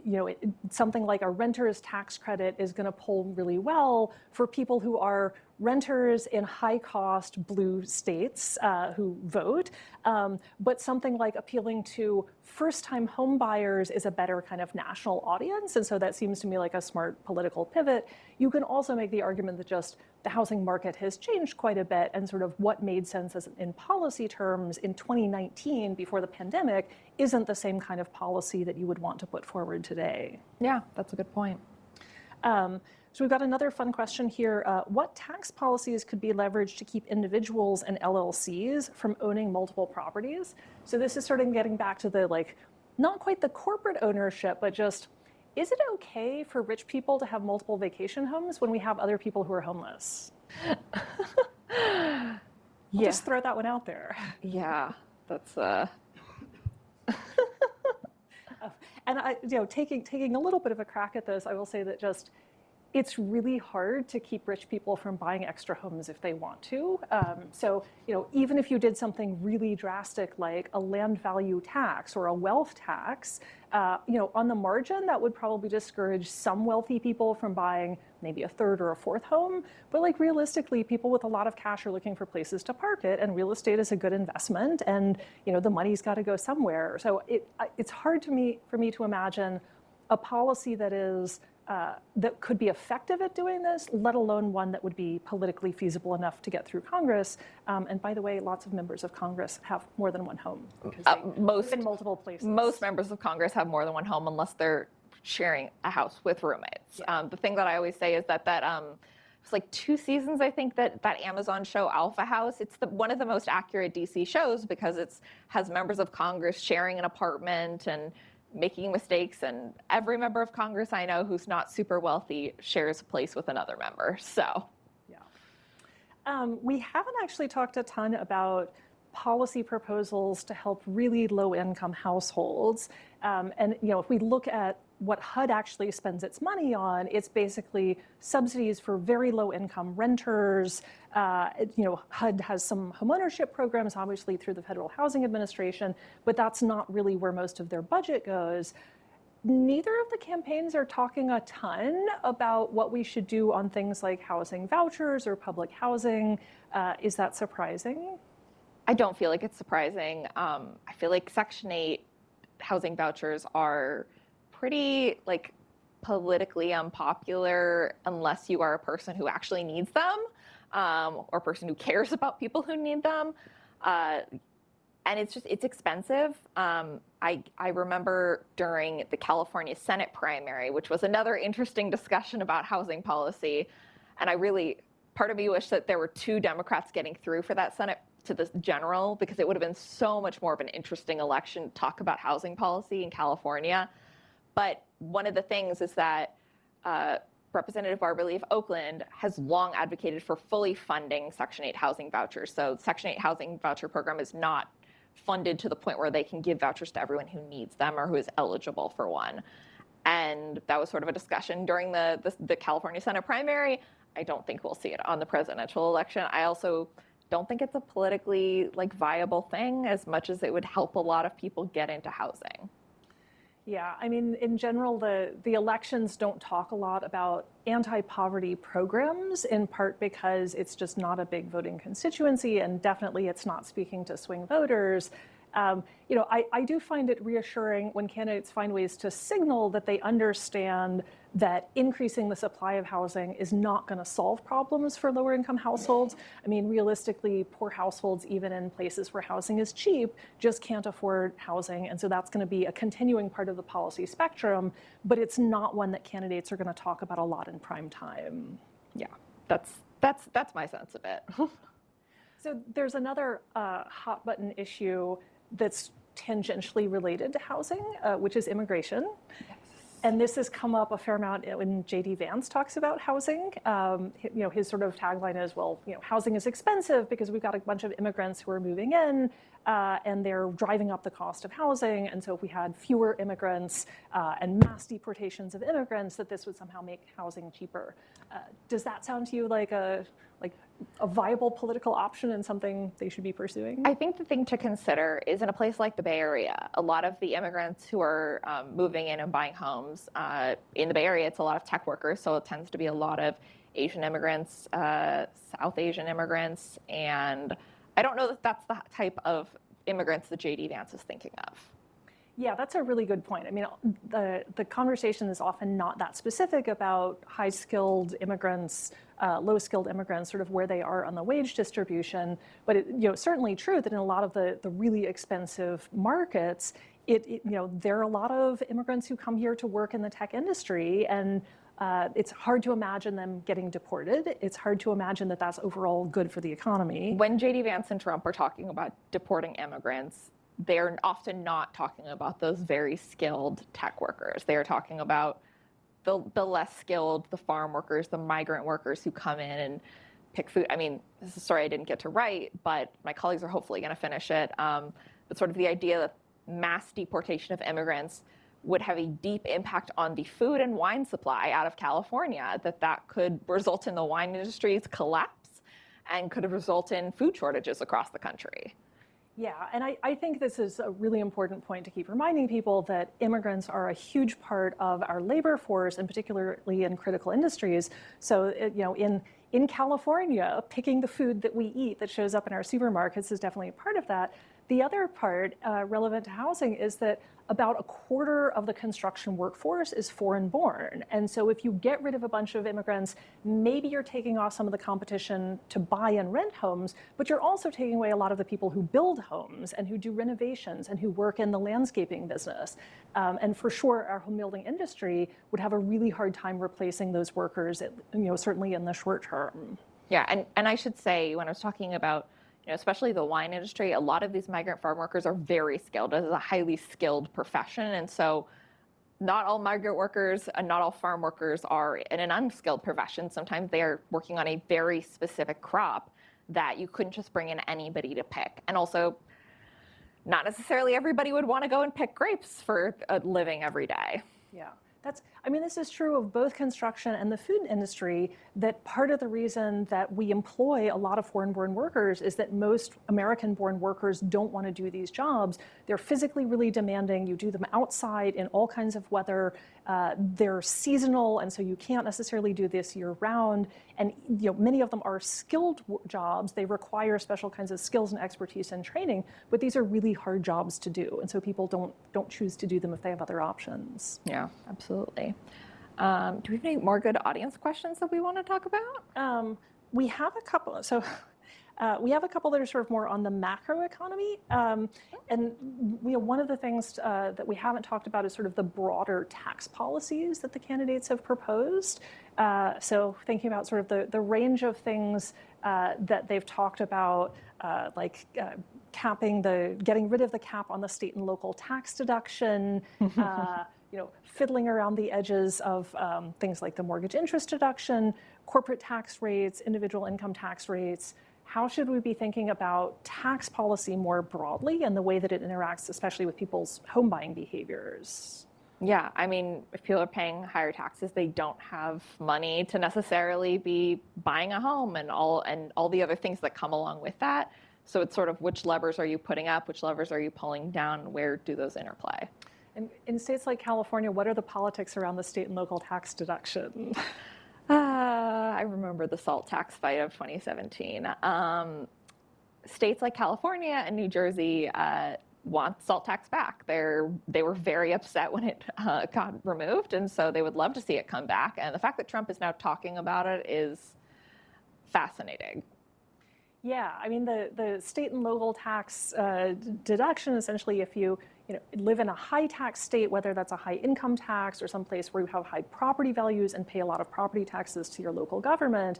something like a renter's tax credit is going to pull really well for people who are renters in high-cost blue states who vote. But something like appealing to first-time home buyers is a better kind of national audience, and so that seems to me like a smart political pivot. You can also make the argument that just the housing market has changed quite a bit, and sort of what made sense in policy terms in 2019 before the pandemic isn't the same kind of policy that you would want to put forward today. Yeah, that's a good point. So we've got another fun question here. What tax policies could be leveraged to keep individuals and LLCs from owning multiple properties? So this is sort of getting back to the, not quite the corporate ownership, but just, is it okay for rich people to have multiple vacation homes when we have other people who are homeless? I'll just throw that one out there. Yeah, that's And taking a little bit of a crack at this, I will say that just it's really hard to keep rich people from buying extra homes if they want to. So even if you did something really drastic like a land value tax or a wealth tax, on the margin that would probably discourage some wealthy people from buying maybe a third or a fourth home. But realistically, people with a lot of cash are looking for places to park it, and real estate is a good investment, and the money's got to go somewhere. So it's hard for me to imagine a policy that is that could be effective at doing this, let alone one that would be politically feasible enough to get through Congress. And by the way, lots of members of Congress have more than one home because they live in multiple places. Most members of Congress have more than one home unless they're sharing a house with roommates. Yeah. The thing that I always say is that it's like 2 seasons, I think, that Amazon show Alpha House. It's one of the most accurate DC shows because it has members of Congress sharing an apartment and making mistakes, and every member of Congress I know who's not super wealthy shares a place with another member. So, yeah. We haven't actually talked a ton about policy proposals to help really low-income households. And if we look at what HUD actually spends its money on, it's basically subsidies for very low-income renters. HUD has some homeownership programs, obviously through the Federal Housing Administration, but that's not really where most of their budget goes. Neither of the campaigns are talking a ton about what we should do on things like housing vouchers or public housing. Is that surprising? I don't feel like it's surprising. I feel like Section 8 housing vouchers are pretty politically unpopular unless you are a person who actually needs them, or a person who cares about people who need them. And it's expensive. I remember during the California Senate primary, which was another interesting discussion about housing policy. And part of me wished that there were 2 Democrats getting through for that Senate to the general, because it would have been so much more of an interesting election to talk about housing policy in California. But one of the things is that Representative Barbara Lee of Oakland has long advocated for fully funding Section 8 housing vouchers. So Section 8 housing voucher program is not funded to the point where they can give vouchers to everyone who needs them or who is eligible for one. And that was sort of a discussion during the California Senate primary. I don't think we'll see it on the presidential election. I also don't think it's a politically viable thing as much as it would help a lot of people get into housing. Yeah, I mean, in general, the elections don't talk a lot about anti-poverty programs, in part because it's just not a big voting constituency, and definitely it's not speaking to swing voters. I do find it reassuring when candidates find ways to signal that they understand that increasing the supply of housing is not going to solve problems for lower income households. I mean, realistically, poor households, even in places where housing is cheap, just can't afford housing. And so that's going to be a continuing part of the policy spectrum, but it's not one that candidates are going to talk about a lot in prime time. Yeah, that's my sense of it. So there's another hot button issue that's tangentially related to housing, which is immigration. Yes. And this has come up a fair amount when J.D. Vance talks about housing. His sort of tagline is, well, housing is expensive because we've got a bunch of immigrants who are moving in and they're driving up the cost of housing. And so if we had fewer immigrants and mass deportations of immigrants, that this would somehow make housing cheaper. Does that sound to you like a viable political option and something they should be pursuing? I think the thing to consider is in a place like the Bay Area, a lot of the immigrants who are moving in and buying homes in the Bay Area, it's a lot of tech workers, so it tends to be a lot of Asian immigrants, South Asian immigrants, and I don't know that that's the type of immigrants that J.D. Vance is thinking of. Yeah, that's a really good point. I mean, the conversation is often not that specific about high-skilled immigrants, low-skilled immigrants, sort of where they are on the wage distribution. But it's certainly true that in a lot of the really expensive markets, there are a lot of immigrants who come here to work in the tech industry, and it's hard to imagine them getting deported. It's hard to imagine that that's overall good for the economy. When J.D. Vance and Trump are talking about deporting immigrants, they're often not talking about those very skilled tech workers. They are talking about the less skilled, the farm workers, the migrant workers who come in and pick food. I mean, this is a story I didn't get to write, but my colleagues are hopefully going to finish it. But sort of the idea that mass deportation of immigrants would have a deep impact on the food and wine supply out of California, that could result in the wine industry's collapse and could result in food shortages across the country. Yeah, and I think this is a really important point to keep reminding people that immigrants are a huge part of our labor force, and particularly in critical industries. So, in California, picking the food that we eat that shows up in our supermarkets is definitely a part of that. The other part relevant to housing is that about a quarter of the construction workforce is foreign-born. And so if you get rid of a bunch of immigrants, maybe you're taking off some of the competition to buy and rent homes, but you're also taking away a lot of the people who build homes and who do renovations and who work in the landscaping business. And for sure, our home building industry would have a really hard time replacing those workers, certainly in the short term. Yeah, and I should say, when I was talking about especially the wine industry, a lot of these migrant farm workers are very skilled. It is a highly skilled profession. And so not all migrant workers and not all farm workers are in an unskilled profession. Sometimes they are working on a very specific crop that you couldn't just bring in anybody to pick. And also, not necessarily everybody would want to go and pick grapes for a living every day. Yeah. This is true of both construction and the food industry, that part of the reason that we employ a lot of foreign-born workers is that most American-born workers don't want to do these jobs. They're physically really demanding. You do them outside in all kinds of weather. They're seasonal, and so you can't necessarily do this year-round. And many of them are skilled jobs. They require special kinds of skills and expertise and training, but these are really hard jobs to do. And so people don't choose to do them if they have other options. Yeah, absolutely. Do we have any more good audience questions that we want to talk about? We have a couple. So we have a couple that are sort of more on the macro economy. And one of the things that we haven't talked about is sort of the broader tax policies that the candidates have proposed. So thinking about sort of the range of things that they've talked about, like getting rid of the cap on the state and local tax deduction, fiddling around the edges of things like the mortgage interest deduction, corporate tax rates, individual income tax rates. How should we be thinking about tax policy more broadly and the way that it interacts, especially with people's home buying behaviors? Yeah, if people are paying higher taxes, they don't have money to necessarily be buying a home and all the other things that come along with that. So it's sort of which levers are you putting up, which levers are you pulling down, where do those interplay? And in states like California, what are the politics around the state and local tax deduction? I remember the SALT tax fight of 2017. States like California and New Jersey want SALT tax back. They were very upset when it got removed, and so they would love to see it come back. And the fact that Trump is now talking about it is fascinating. Yeah, the state and local tax deduction, essentially, if you live in a high tax state, whether that's a high income tax or someplace where you have high property values and pay a lot of property taxes to your local government,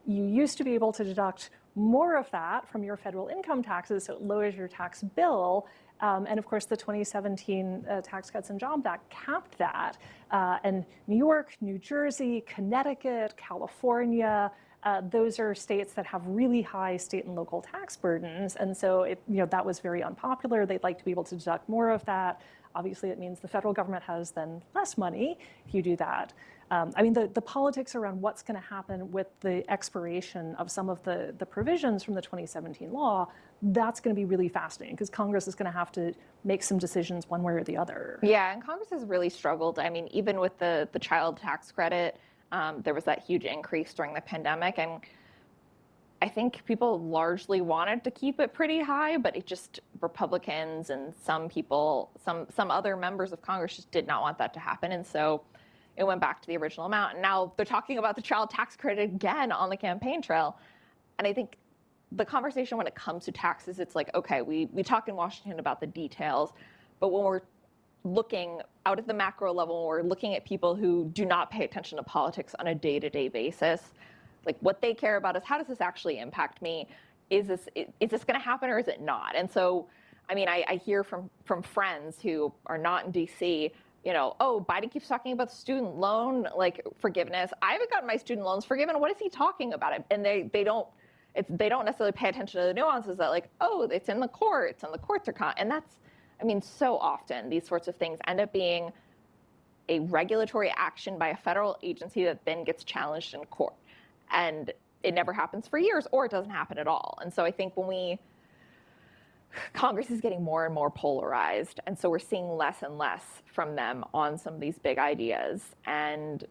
you used to be able to deduct more of that from your federal income taxes, so it lowers your tax bill. And of course, the 2017 Tax Cuts and Jobs Act capped that. And New York, New Jersey, Connecticut, California, those are states that have really high state and local tax burdens. And so that was very unpopular. They'd like to be able to deduct more of that. Obviously, it means the federal government has then less money if you do that. I mean, the politics around what's going to happen with the expiration of some of the provisions from the 2017 law, that's going to be really fascinating because Congress is going to have to make some decisions one way or the other. Yeah, and Congress has really struggled. I mean, even with the child tax credit, there was that huge increase during the pandemic. And I think people largely wanted to keep it pretty high, but it just, Republicans and some people, some other members of Congress just did not want that to happen. And so it went back to the original amount. And now they're talking about the child tax credit again on the campaign trail. And I think the conversation when it comes to taxes, it's like, okay, we talk in Washington about the details, but when we're looking out at the macro level, we're looking at people who do not pay attention to politics on a day-to-day basis. Like what they care about is how does this actually impact me? Is this going to happen or is it not? And so, I mean, I hear from friends who are not in DC, oh, Biden keeps talking about student loan forgiveness. I haven't gotten my student loans forgiven. What is he talking about? And they don't necessarily pay attention to the nuances that oh, it's in the courts and the courts are and that's, I mean, so often these sorts of things end up being a regulatory action by a federal agency that then gets challenged in court. And it never happens for years or it doesn't happen at all. And so I think Congress is getting more and more polarized. And so we're seeing less and less from them on some of these big ideas. And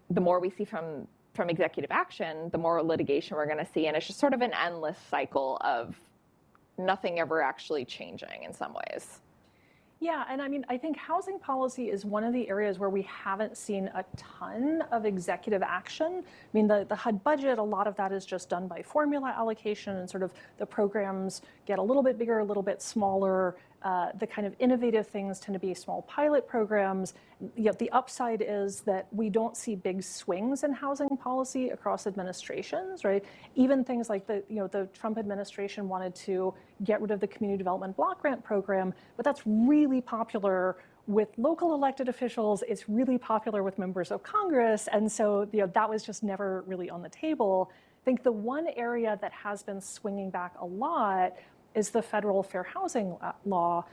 the more we see from executive action, the more litigation we're going to see. And it's just sort of an endless cycle of nothing ever actually changing in some ways. Yeah, and I mean, I think housing policy is one of the areas where we haven't seen a ton of executive action. I mean, the HUD budget, a lot of that is just done by formula allocation and sort of the programs get a little bit bigger, a little bit smaller. The kind of innovative things tend to be small pilot programs. Yet the upside is that we don't see big swings in housing policy across administrations, right? Even things like the Trump administration wanted to get rid of the community development block grant program, but that's really popular with local elected officials. It's really popular with members of Congress, and so that was just never really on the table. I think the one area that has been swinging back a lot is the federal fair housing law.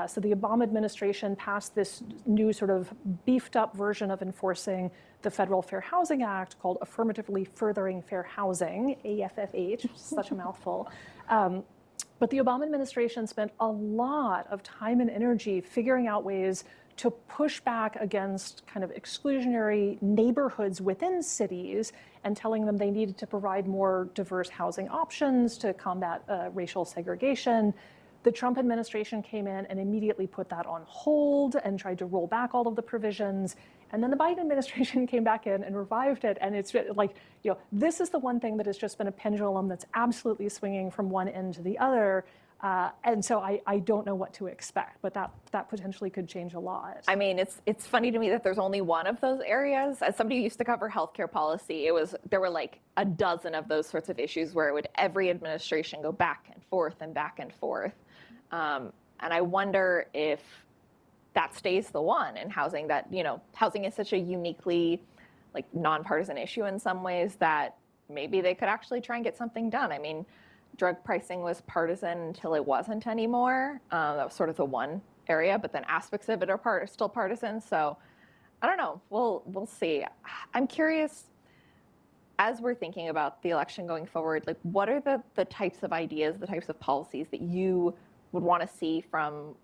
So the Obama administration passed this new sort of beefed up version of enforcing the Federal Fair Housing Act called Affirmatively Furthering Fair Housing, AFFH, such a mouthful. But the Obama administration spent a lot of time and energy figuring out ways to push back against kind of exclusionary neighborhoods within cities and telling them they needed to provide more diverse housing options to combat racial segregation. The Trump administration came in and immediately put that on hold and tried to roll back all of the provisions. And then the Biden administration came back in and revived it. And it's like, this is the one thing that has just been a pendulum that's absolutely swinging from one end to the other. And so I don't know what to expect, but that potentially could change a lot. I mean, it's funny to me that there's only one of those areas. As somebody who used to cover healthcare policy, there were like a dozen of those sorts of issues where every administration go back and forth and back and forth. And I wonder if that stays the one in housing, that, housing is such a uniquely nonpartisan issue in some ways that maybe they could actually try and get something done. I mean, drug pricing was partisan until it wasn't anymore. That was sort of the one area, but then aspects of it are still partisan. So I don't know. We'll see. I'm curious, as we're thinking about the election going forward, what are the types of ideas, the types of policies that you would want to see from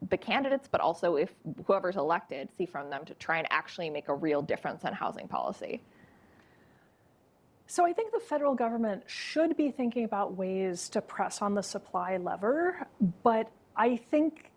the candidates, but also if whoever's elected, see from them to try and actually make a real difference in housing policy? So I think the federal government should be thinking about ways to press on the supply lever, but I think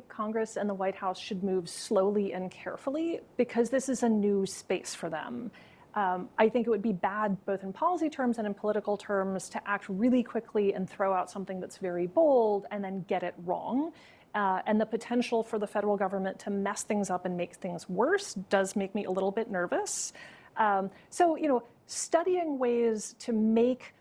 Congress and the White House should move slowly and carefully because this is a new space for them. I think it would be bad both in policy terms and in political terms to act really quickly and throw out something that's very bold and then get it wrong. And the potential for the federal government to mess things up and make things worse does make me a little bit nervous. So, studying ways to make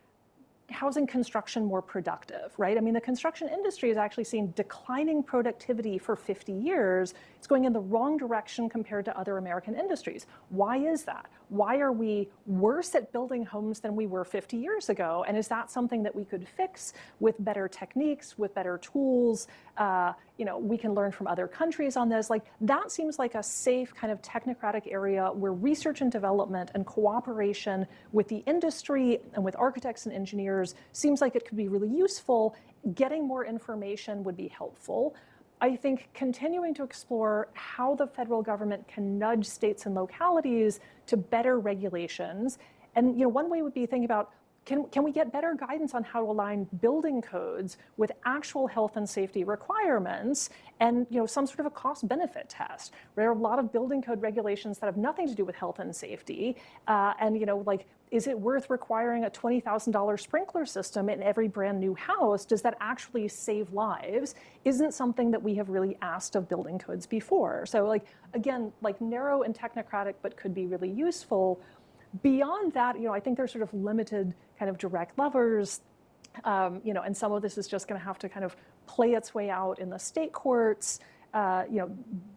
housing construction more productive, right? I mean, the construction industry has actually seen declining productivity for 50 years. It's going in the wrong direction compared to other American industries. Why is that? Why are we worse at building homes than we were 50 years ago? And is that something that we could fix with better techniques, with better tools? We can learn from other countries on this. Like, that seems like a safe kind of technocratic area where research and development and cooperation with the industry and with architects and engineers seems like it could be really useful. Getting more information would be helpful. I think continuing to explore how the federal government can nudge states and localities to better regulations. And one way would be thinking about, can we get better guidance on how to align building codes with actual health and safety requirements, and some sort of a cost-benefit test? There are a lot of building code regulations that have nothing to do with health and safety, is it worth requiring a $20,000 sprinkler system in every brand new house? Does that actually save lives? Isn't something that we have really asked of building codes before. So again, narrow and technocratic, but could be really useful. Beyond that, I think there's sort of limited kind of direct levers, and some of this is just going to have to kind of play its way out in the state courts.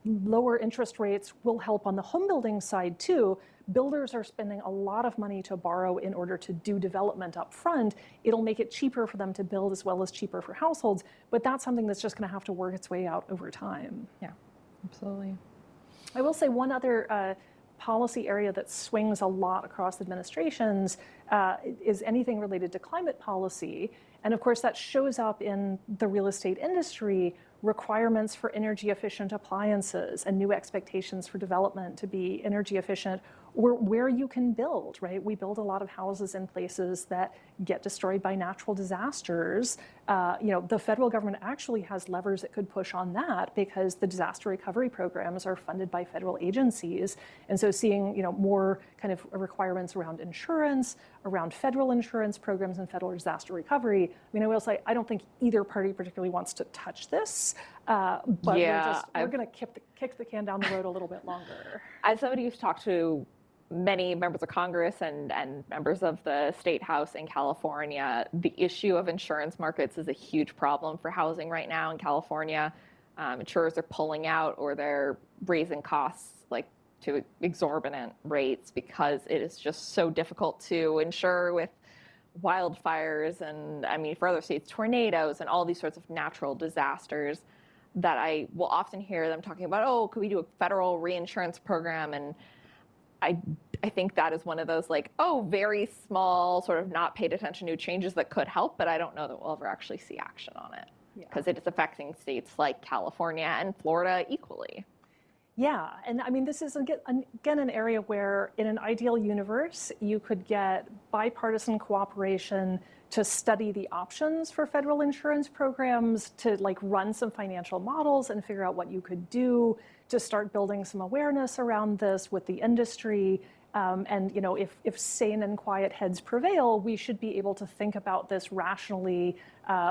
Lower interest rates will help on the home building side too. Builders are spending a lot of money to borrow in order to do development up front. It'll make it cheaper for them to build as well as cheaper for households, but that's something that's just going to have to work its way out over time. Yeah, absolutely. I will say one other policy area that swings a lot across administrations is anything related to climate policy. And of course, that shows up in the real estate industry, requirements for energy efficient appliances and new expectations for development to be energy efficient, or where you can build, right? We build a lot of houses in places that get destroyed by natural disasters. The federal government actually has levers it could push on that because the disaster recovery programs are funded by federal agencies. And so seeing, more kind of requirements around insurance, around federal insurance programs and federal disaster recovery. I mean, I will say, I don't think either party particularly wants to touch this, but we're going to kick the can down the road a little bit longer. As somebody who's talked to many members of Congress and members of the State House in California, the issue of insurance markets is a huge problem for housing right now in California. Insurers are pulling out or they're raising costs to exorbitant rates because it is just so difficult to insure with wildfires and, for other states, tornadoes and all these sorts of natural disasters that I will often hear them talking about, could we do a federal reinsurance program? And I think that is one of those very small, sort of not paid attention to changes that could help, but I don't know that we'll ever actually see action on it because it is affecting states like California and Florida equally. Yeah, and this is again an area where in an ideal universe, you could get bipartisan cooperation to study the options for federal insurance programs, to run some financial models and figure out what you could do to start building some awareness around this with the industry. If sane and quiet heads prevail, we should be able to think about this rationally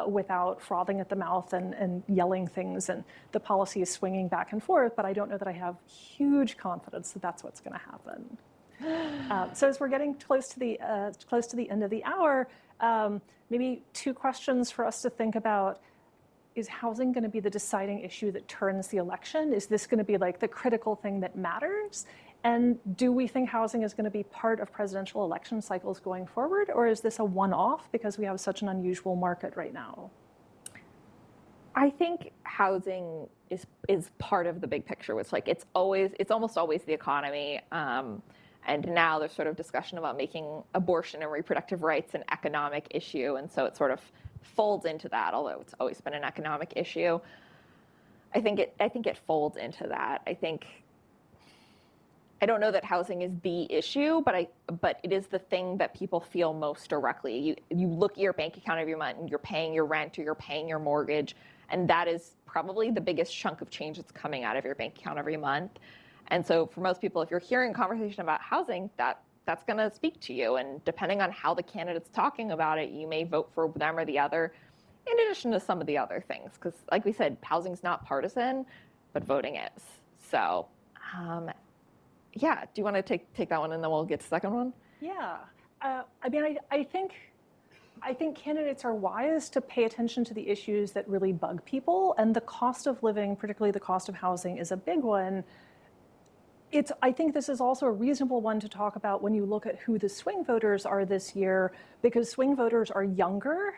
without frothing at the mouth and yelling things, and the policy is swinging back and forth, but I don't know that I have huge confidence that that's what's going to happen. So as we're getting close to the end of the hour, maybe two questions for us to think about. Is housing going to be the deciding issue that turns the election? Is this going to be the critical thing that matters? And do we think housing is going to be part of presidential election cycles going forward, or is this a one-off because we have such an unusual market right now? I think housing is part of the big picture. It's almost always the economy. And now there's sort of discussion about making abortion and reproductive rights an economic issue. And so it sort of folds into that, although it's always been an economic issue. I think it folds into that. I don't know that housing is the issue, but it is the thing that people feel most directly. You look at your bank account every month and you're paying your rent or you're paying your mortgage, and that is probably the biggest chunk of change that's coming out of your bank account every month. And so for most people, if you're hearing a conversation about housing, that's going to speak to you. And depending on how the candidate's talking about it, you may vote for them or the other, in addition to some of the other things. Because like we said, housing's not partisan, but voting is. So, do you want to take that one and then we'll get to the second one? Yeah. I think I think candidates are wise to pay attention to the issues that really bug people, and the cost of living, particularly the cost of housing, is a big one. I think this is also a reasonable one to talk about when you look at who the swing voters are this year, because swing voters are younger,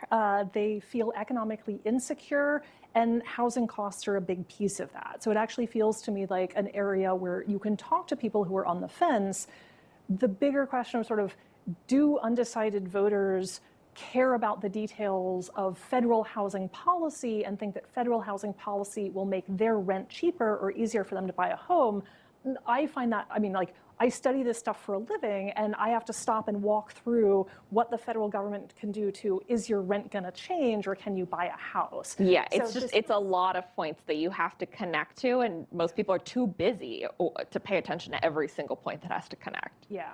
they feel economically insecure, and housing costs are a big piece of that. So it actually feels to me like an area where you can talk to people who are on the fence. The bigger question of sort of, do undecided voters care about the details of federal housing policy and think that federal housing policy will make their rent cheaper or easier for them to buy a home? I find that, I mean, like, I study this stuff for a living, and I have to stop and walk through what the federal government can do to, is your rent going to change, or can you buy a house? Yeah, So it's just, it's a lot of points that you have to connect to, and most people are too busy to pay attention to every single point that has to connect. Yeah.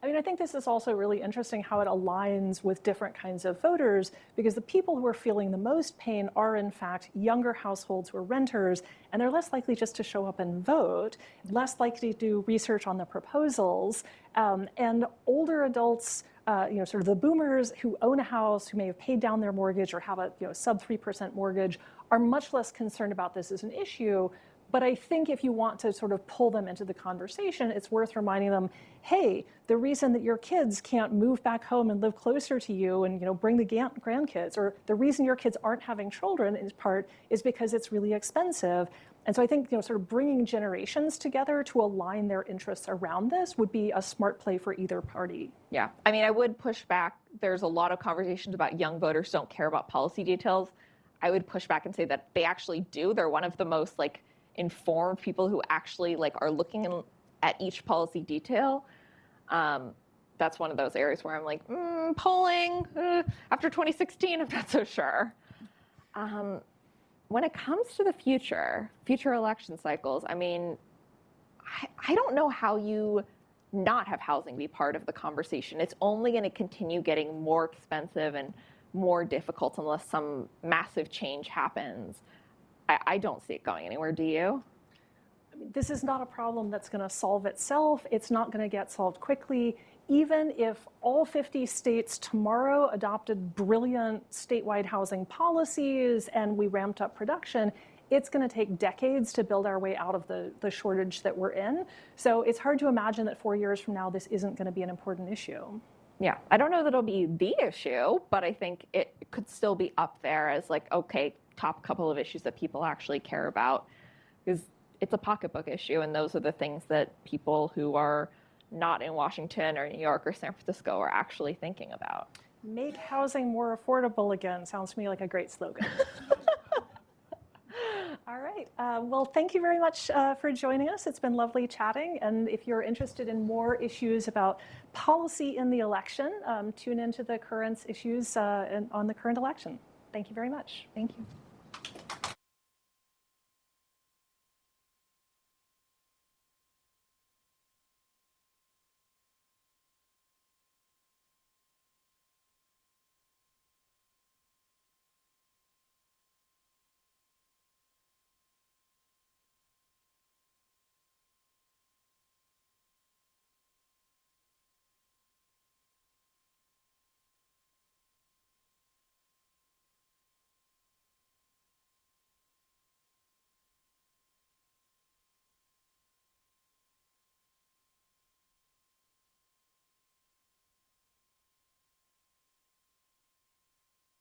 I mean, I think this is also really interesting how it aligns with different kinds of voters, because the people who are feeling the most pain are, in fact, younger households who are renters, and they're less likely just to show up and vote, less likely to do research on the proposals, and older adults, sort of the boomers who own a house, who may have paid down their mortgage or have a sub 3% mortgage, are much less concerned about this as an issue. But I think if you want to sort of pull them into the conversation, it's worth reminding them, hey, the reason that your kids can't move back home and live closer to you and bring the grandkids, or the reason your kids aren't having children in part is because it's really expensive. And so I think sort of bringing generations together to align their interests around this would be a smart play for either party. Yeah, I mean, I would push back. There's a lot of conversations about young voters don't care about policy details. I would push back and say that they actually do. They're one of the most informed people who actually are looking at each policy detail. That's one of those areas where I'm like, polling after 2016, I'm not so sure. When it comes to the future election cycles, I mean, I don't know how you not have housing be part of the conversation. It's only going to continue getting more expensive and more difficult unless some massive change happens. I don't see it going anywhere. Do you? This is not a problem that's going to solve itself. It's not going to get solved quickly. Even if all 50 states tomorrow adopted brilliant statewide housing policies and we ramped up production, it's going to take decades to build our way out of the shortage that we're in. So it's hard to imagine that 4 years from now, this isn't going to be an important issue. Yeah, I don't know that it'll be the issue, but I think it could still be up there as okay, top couple of issues that people actually care about, because it's a pocketbook issue, and those are the things that people who are not in Washington or New York or San Francisco are actually thinking about. Make housing more affordable again sounds to me like a great slogan. All right. Well, thank you very much for joining us. It's been lovely chatting. And if you're interested in more issues about policy in the election, tune into the current issues on the current election. Thank you very much. Thank you.